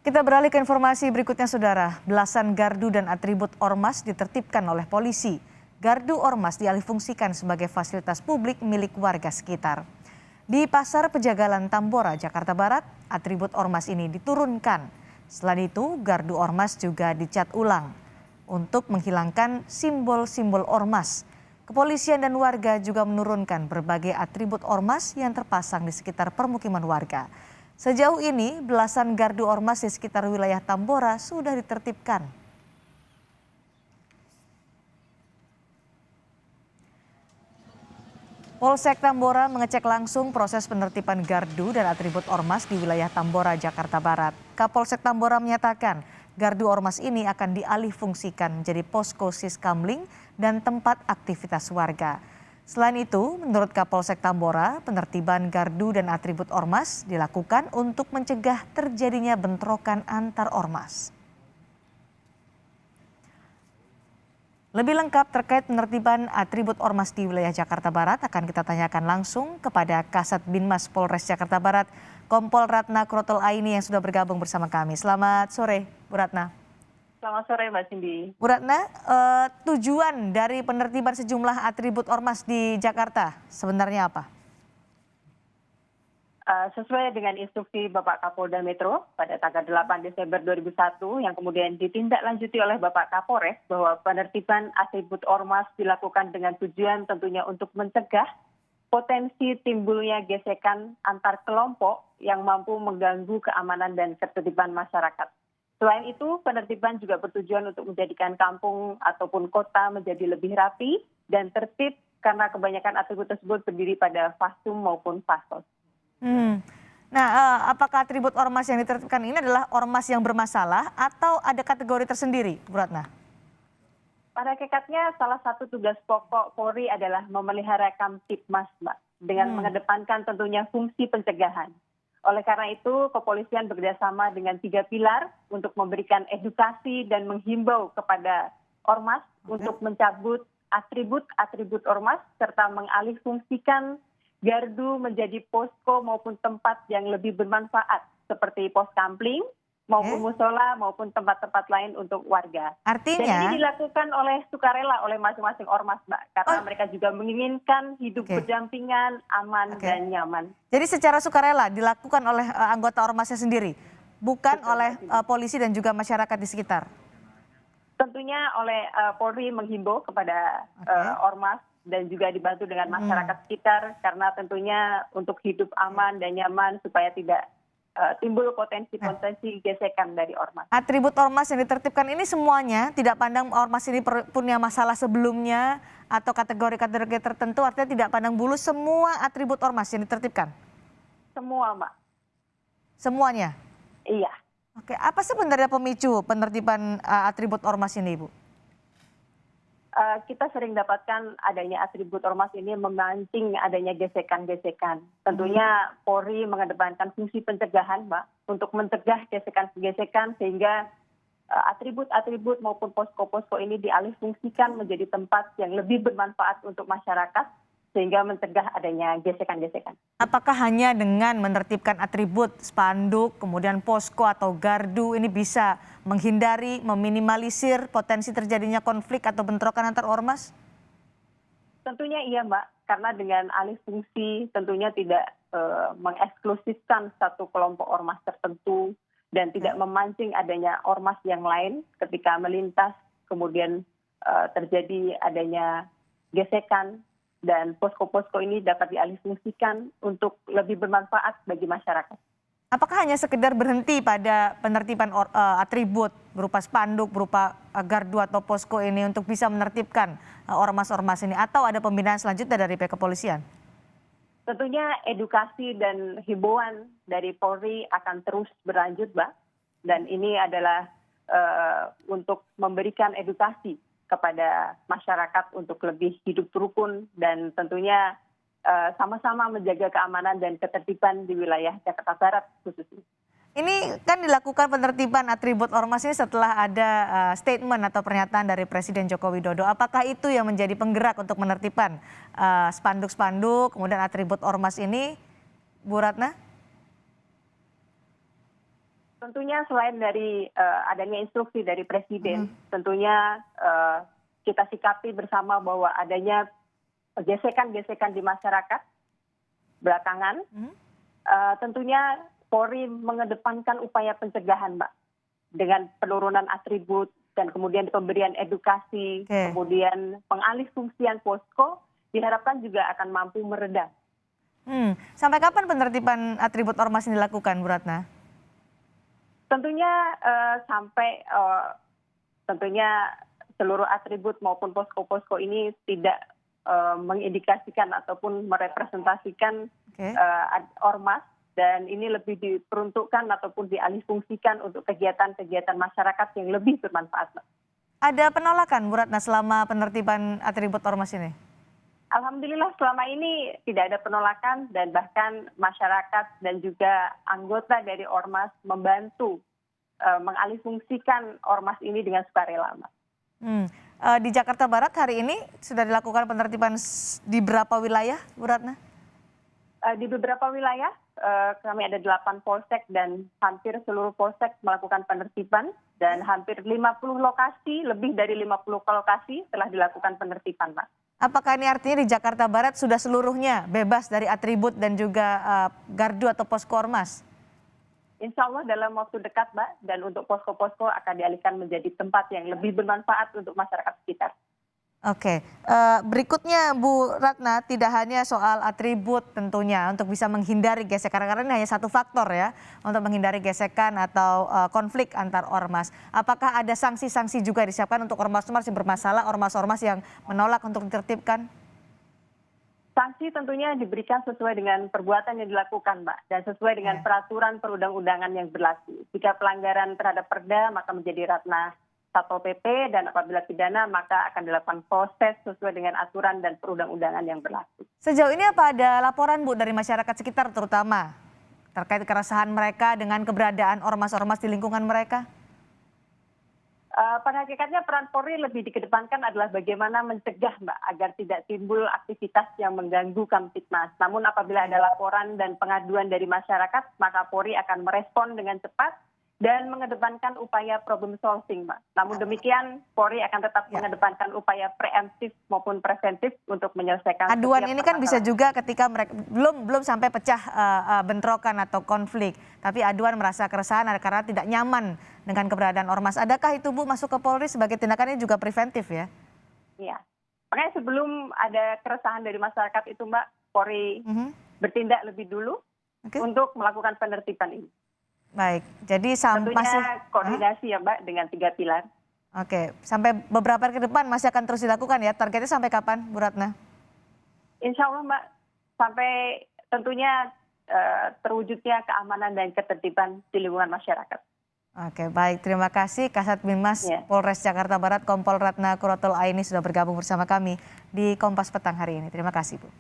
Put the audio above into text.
Kita beralih ke informasi berikutnya, Saudara. Belasan gardu dan atribut ormas ditertibkan oleh polisi. Gardu ormas dialihfungsikan sebagai fasilitas publik milik warga sekitar. Di Pasar Pejagalan Tambora, Jakarta Barat, atribut ormas ini diturunkan. Selain itu, gardu ormas juga dicat ulang untuk menghilangkan simbol-simbol ormas. Kepolisian dan warga juga menurunkan berbagai atribut ormas yang terpasang di sekitar permukiman warga. Sejauh ini, belasan gardu ormas di sekitar wilayah Tambora sudah ditertibkan. Polsek Tambora mengecek langsung proses penertiban gardu dan atribut ormas di wilayah Tambora, Jakarta Barat. Kapolsek Tambora menyatakan gardu ormas ini akan dialihfungsikan menjadi posko Siskamling dan tempat aktivitas warga. Selain itu, menurut Kapolsek Tambora, penertiban gardu dan atribut ormas dilakukan untuk mencegah terjadinya bentrokan antar ormas. Lebih lengkap terkait penertiban atribut ormas di wilayah Jakarta Barat akan kita tanyakan langsung kepada Kasat Binmas Polres Jakarta Barat, Kompol Ratna Krotel Aini yang sudah bergabung bersama kami. Selamat sore, Bu Ratna. Selamat sore Mbak Cindy. Bu Ratna, tujuan dari penertiban sejumlah atribut ormas di Jakarta sebenarnya apa? Sesuai dengan instruksi Bapak Kapolda Metro pada tanggal 8 Desember 2001 yang kemudian ditindaklanjuti oleh Bapak Kapolres bahwa penertiban atribut ormas dilakukan dengan tujuan tentunya untuk mencegah potensi timbulnya gesekan antar kelompok yang mampu mengganggu keamanan dan ketertiban masyarakat. Selain itu, penertiban juga bertujuan untuk menjadikan kampung ataupun kota menjadi lebih rapi dan tertib karena kebanyakan atribut tersebut berdiri pada fasum maupun fasos. Nah, apakah atribut ormas yang ditertibkan ini adalah ormas yang bermasalah atau ada kategori tersendiri, Bu Ratna? Pada hakikatnya, salah satu tugas pokok Polri adalah memelihara Kamtibmas, Mbak, dengan mengedepankan tentunya fungsi pencegahan. Oleh karena itu, kepolisian bekerjasama dengan 3 pilar untuk memberikan edukasi dan menghimbau kepada ormas untuk mencabut atribut ormas serta mengalihfungsikan gardu menjadi posko maupun tempat yang lebih bermanfaat seperti pos kampling maupun musola maupun tempat-tempat lain untuk warga. Artinya, dan ini dilakukan oleh sukarela oleh masing-masing ormas, Mbak, karena mereka juga menginginkan hidup berdampingan, aman dan nyaman. Jadi secara sukarela dilakukan oleh anggota ormasnya sendiri, bukan oleh polisi dan juga masyarakat di sekitar. Tentunya oleh Polri menghimbau kepada ormas dan juga dibantu dengan masyarakat sekitar karena tentunya untuk hidup aman dan nyaman supaya tidak timbul potensi gesekan dari ormas. Atribut ormas yang ditertibkan ini semuanya tidak pandang ormas ini punya masalah sebelumnya atau kategori-kategori tertentu, artinya tidak pandang bulu semua atribut ormas yang ditertibkan? Semua, Mbak. Semuanya? Iya. Oke, apa sebenarnya pemicu penertiban atribut ormas ini, Bu? Kita sering dapatkan adanya atribut ormas ini memancing adanya gesekan-gesekan. Tentunya Polri mengedepankan fungsi pencegahan, Mbak, untuk mencegah gesekan-gesekan sehingga atribut-atribut maupun posko-posko ini dialihfungsikan menjadi tempat yang lebih bermanfaat untuk masyarakat sehingga mencegah adanya gesekan-gesekan. Apakah hanya dengan menertibkan atribut, spanduk, kemudian posko atau gardu ini bisa menghindari, meminimalisir potensi terjadinya konflik atau bentrokan antar ormas? Tentunya iya, Mbak, karena dengan alih fungsi tentunya tidak mengeksklusifkan satu kelompok ormas tertentu dan tidak memancing adanya ormas yang lain ketika melintas kemudian terjadi adanya gesekan. Dan posko-posko ini dapat dialihfungsikan untuk lebih bermanfaat bagi masyarakat. Apakah hanya sekedar berhenti pada penertiban atribut berupa spanduk, berupa gardu atau posko ini untuk bisa menertibkan ormas-ormas ini, atau ada pembinaan selanjutnya dari pihak kepolisian? Tentunya edukasi dan himbauan dari Polri akan terus berlanjut, Mbak. Dan ini adalah untuk memberikan edukasi kepada masyarakat untuk lebih hidup rukun dan tentunya sama-sama menjaga keamanan dan ketertiban di wilayah Jakarta Barat khususnya. Ini kan dilakukan penertiban atribut ormas ini setelah ada statement atau pernyataan dari Presiden Joko Widodo. Apakah itu yang menjadi penggerak untuk menertibkan spanduk-spanduk, kemudian atribut ormas ini, Bu Ratna? Tentunya selain dari adanya instruksi dari Presiden, tentunya kita sikapi bersama bahwa adanya gesekan-gesekan di masyarakat belakangan. Tentunya Polri mengedepankan upaya pencegahan, Mbak, dengan penurunan atribut dan kemudian pemberian edukasi, kemudian pengalih fungsian posko, diharapkan juga akan mampu meredam. Sampai kapan penertiban atribut ormas ini dilakukan, Bu Ratna? Tentunya sampai tentunya seluruh atribut maupun posko-posko ini tidak mengindikasikan ataupun merepresentasikan ormas, dan ini lebih diperuntukkan ataupun dialihfungsikan untuk kegiatan-kegiatan masyarakat yang lebih bermanfaat. Ada penolakan, Bu Ratna, selama penertiban atribut ormas ini? Alhamdulillah selama ini tidak ada penolakan, dan bahkan masyarakat dan juga anggota dari ormas membantu mengalihfungsikan ormas ini dengan sukarela. Di Jakarta Barat hari ini sudah dilakukan penertiban di berapa wilayah, Bu Ratna? Di beberapa wilayah kami ada 8 polsek dan hampir seluruh polsek melakukan penertiban, dan hampir 50 lokasi, lebih dari 50 lokasi telah dilakukan penertiban, Pak. Apakah ini artinya di Jakarta Barat sudah seluruhnya bebas dari atribut dan juga gardu atau posko ormas? Insya Allah dalam waktu dekat, Mbak, dan untuk posko-posko akan dialihkan menjadi tempat yang lebih bermanfaat untuk masyarakat sekitar. Oke, berikutnya Bu Ratna, tidak hanya soal atribut tentunya untuk bisa menghindari gesekan, karena ini hanya satu faktor ya untuk menghindari gesekan atau konflik antar ormas. Apakah ada sanksi-sanksi juga disiapkan untuk ormas-ormas yang bermasalah, ormas-ormas yang menolak untuk ditertibkan? Sanksi tentunya diberikan sesuai dengan perbuatan yang dilakukan, Mbak, dan sesuai dengan peraturan perundang-undangan yang berlaku. Jika pelanggaran terhadap perda, maka menjadi ratna Satpol PP, dan apabila pidana maka akan dilakukan proses sesuai dengan aturan dan perundang-undangan yang berlaku. Sejauh ini apa ada laporan, Bu, dari masyarakat sekitar terutama terkait keresahan mereka dengan keberadaan ormas-ormas di lingkungan mereka? Pada hakikatnya peran Polri lebih dikedepankan adalah bagaimana mencegah, Mbak, agar tidak timbul aktivitas yang mengganggu Kamtibmas. Namun apabila ada laporan dan pengaduan dari masyarakat, maka Polri akan merespon dengan cepat dan mengedepankan upaya problem solving, Mbak. Namun demikian, Polri akan tetap mengedepankan upaya preemptif maupun preventif untuk menyelesaikan. Aduan ini kan bisa juga ketika mereka belum sampai pecah bentrokan atau konflik, tapi aduan merasa keresahan karena tidak nyaman dengan keberadaan ormas. Adakah itu, Bu, masuk ke Polri sebagai tindakan ini juga preventif ya? Iya. Makanya sebelum ada keresahan dari masyarakat itu, Mbak, Polri bertindak lebih dulu untuk melakukan penertiban ini. Baik, jadi tentunya koordinasi ya, Mbak, dengan 3 pilar. Oke, sampai beberapa hari ke depan masih akan terus dilakukan ya. Targetnya sampai kapan, Bu Ratna? Insya Allah, Mbak, sampai tentunya terwujudnya keamanan dan ketertiban di lingkungan masyarakat. Oke, baik. Terima kasih Kasat Binmas Polres Jakarta Barat, Kompol Ratna Kuratul Aini sudah bergabung bersama kami di Kompas Petang hari ini. Terima kasih, Bu.